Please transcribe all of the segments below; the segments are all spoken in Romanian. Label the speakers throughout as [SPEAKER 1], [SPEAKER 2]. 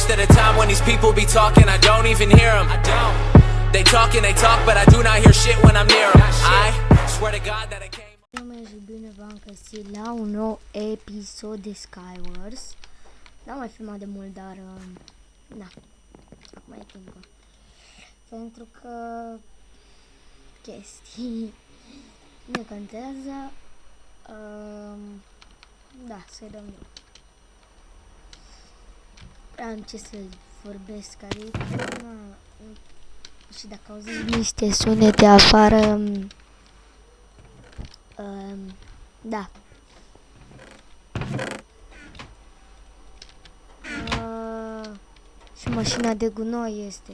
[SPEAKER 1] Most of the time when these people be talking, I don't even hear them. They talk and they talk, but I do not hear shit when I'm near them. I swear to God that I came.
[SPEAKER 2] Și bine v-am găsit la un nou episod de Skywars. N-am mai filmat de mult, dar na, acum e timpul. Pentru că chestii nu contează. Da, să-i dăm eu. Am ce să vorbesc aici. Și dacă auziți niște sunete afară, da. Și mașina de gunoi este.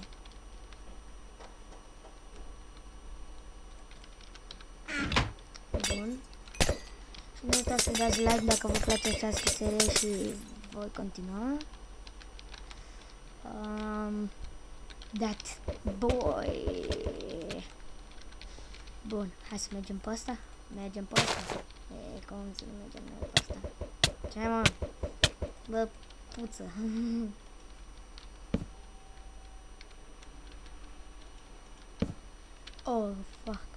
[SPEAKER 2] Bun. Și nu uitați să dați like dacă vă place această serie și voi continua. That boy. Bun, hai să mergem pe asta. Mergem pe asta. E, cum să nu mergem noi pe asta? Ce mă? Bă, puță. Oh, fuck.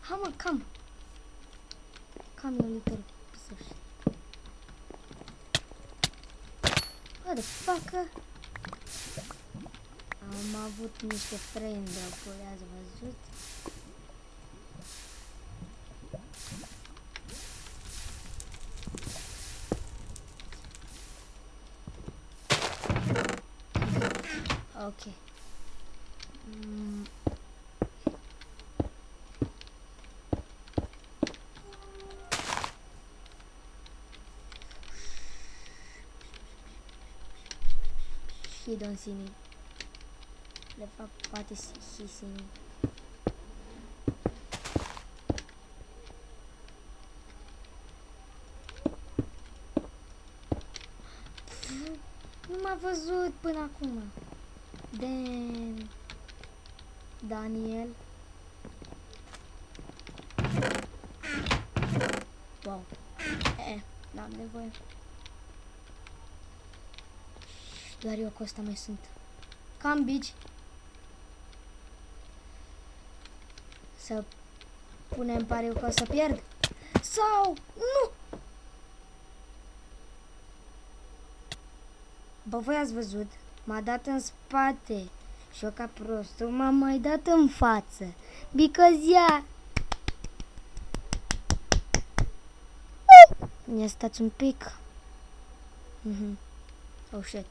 [SPEAKER 2] Ha, mă, cam. Cam e un little piece of shit. What the fuck? Am avut niște frame drop-uri, ați văzut? Ok. He don't see me. De fapt, poate he see me. Nu m-a văzut până acum. Damn. Daniel. Wow. N-am nevoie. Doar eu cu ăsta mai sunt. Cam bici. Să punem pariu că o să pierd. Sau nu! Bă, voi ați văzut? M-a dat în spate. Și eu ca prostul m-am mai dat în față. Because yeah. Ia stați un pic. Oh shit.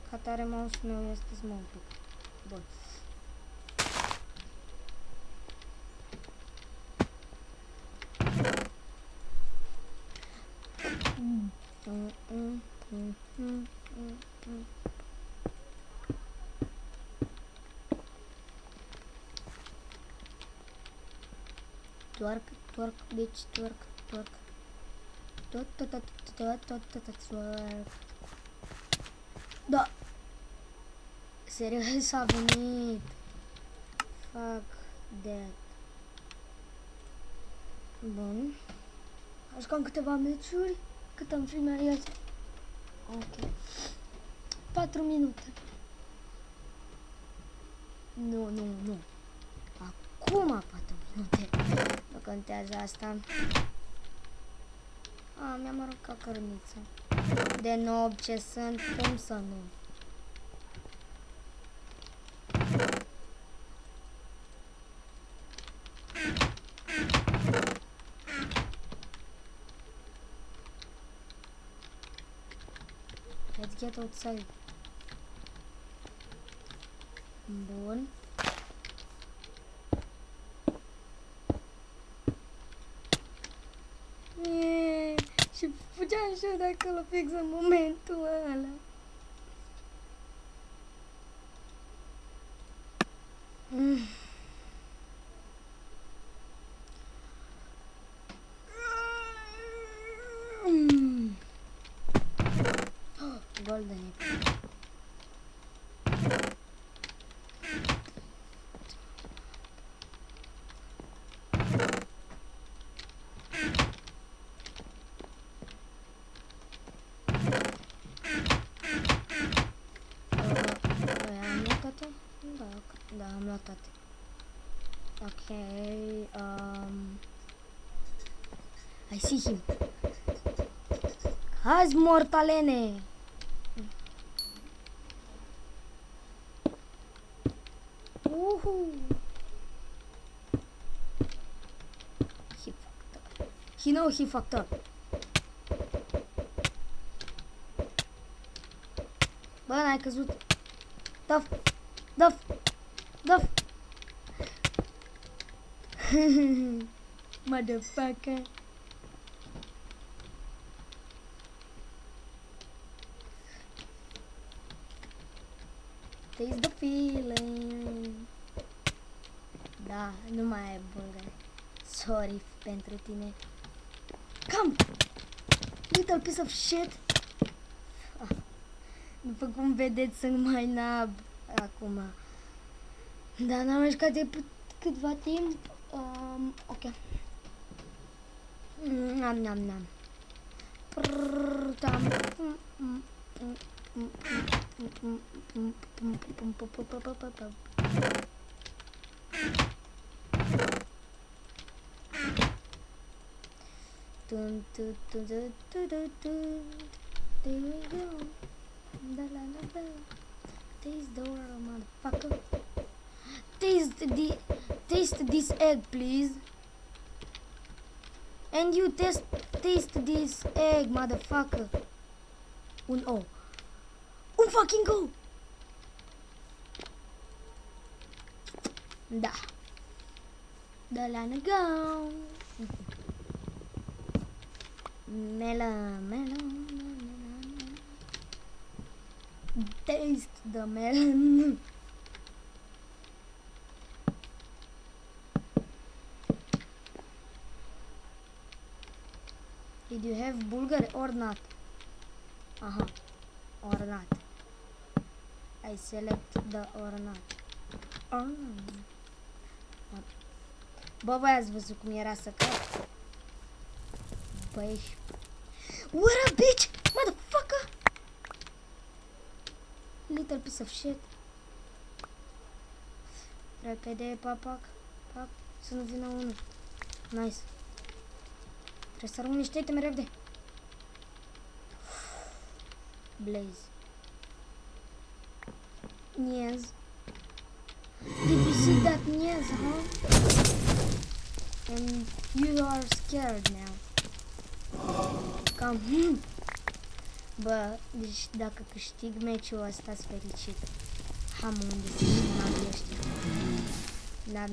[SPEAKER 2] Ca tare mouse-ul meu este small. Bun. Twerk, twerk, bitch, twerk, twerk. Twerk. Da. Serios a venit. Fuck that. Bun. Aș cam câteva meciuri. Cât am filmat. Ok. 4 minute. Nu. Acum 4 minute. Nu contează asta. Mi-am aruncat cărnița. De nob ce sunt, cum să nu? Let's get outside. Bun. Și fugeam și eu de acolo fix în momentul ăla. golden apple. Am luat toate? Da, am luat toate. Ok, I see him. Azi, mortalene! Woohoo! He fucked up. He fucked up. Bă, n-ai căzut. Daf! Motherfucker. Taste the feeling. Da, nu mai e bulgare. Sorry pentru tine. Come! Little piece of shit. După cum vedeți, sunt mai nab acum. Dar n-am mai jucat de câtva timp. Ok. Nam. Taste the world, motherfucker. Taste this egg, please. And you taste this egg, motherfucker. Un O. Un fucking O. Da. Dă-la go. Melon. Taste the melon. Did you have bulgur or not? Or not. I select the or not. Bă, voi ați văzut cum era să cad? Băi. What a bitch! Motherfucker! Little piece of shit. Repede, pac. Să nu vină unul. Nice. Trebuie să arunc niște iteme repede. Blaze. Yes. Did you see that yes, huh? And you are scared now. Come. Bă, deci dacă câștig meciul ăsta, sunt fericit. Ham unde sunt nabii ăștia.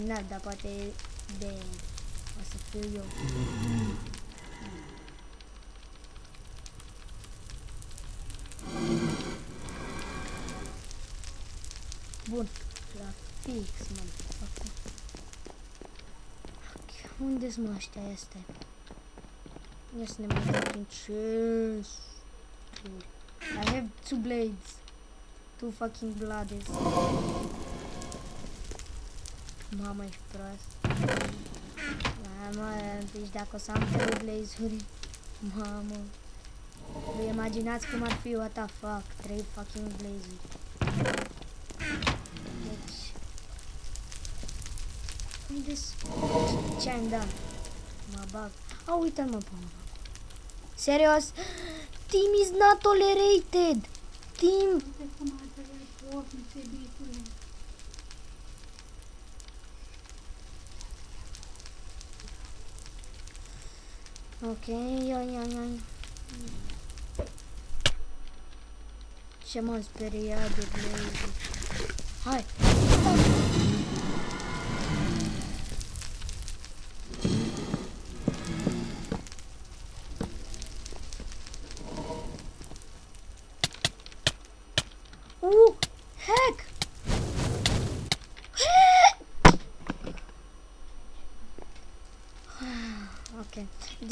[SPEAKER 2] N-ar, dar poate de... o să fiu eu. Bun, la fix, mă. Unde sunt ăștia este? Ia să ne mai dăm prin chest. I have 2 blades. 2 fucking blades. Mamă, ești prost. Mamă, deci dacă o să am 3 blaze-uri. Mamă. Vă imaginați cum ar fi, what the fuck, 3 fucking blaze-uri. Deci... unde-s... ce-am dat? Mă bag. Uite-l, mă, serios? Team is not tolerated. Team. Ok, ia. Ce m-am speriat de blaze. Hai. Heck! Ok.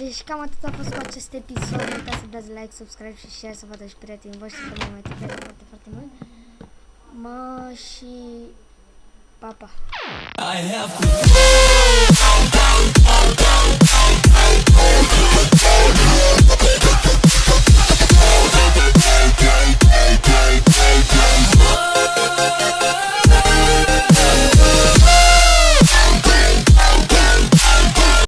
[SPEAKER 2] Deci cam atât a fost cu acest episod. Nu uitați să dați like, subscribe și share să vadă și prietenii voștri că mă mai tripează foarte, foarte mult. Și pa, pa!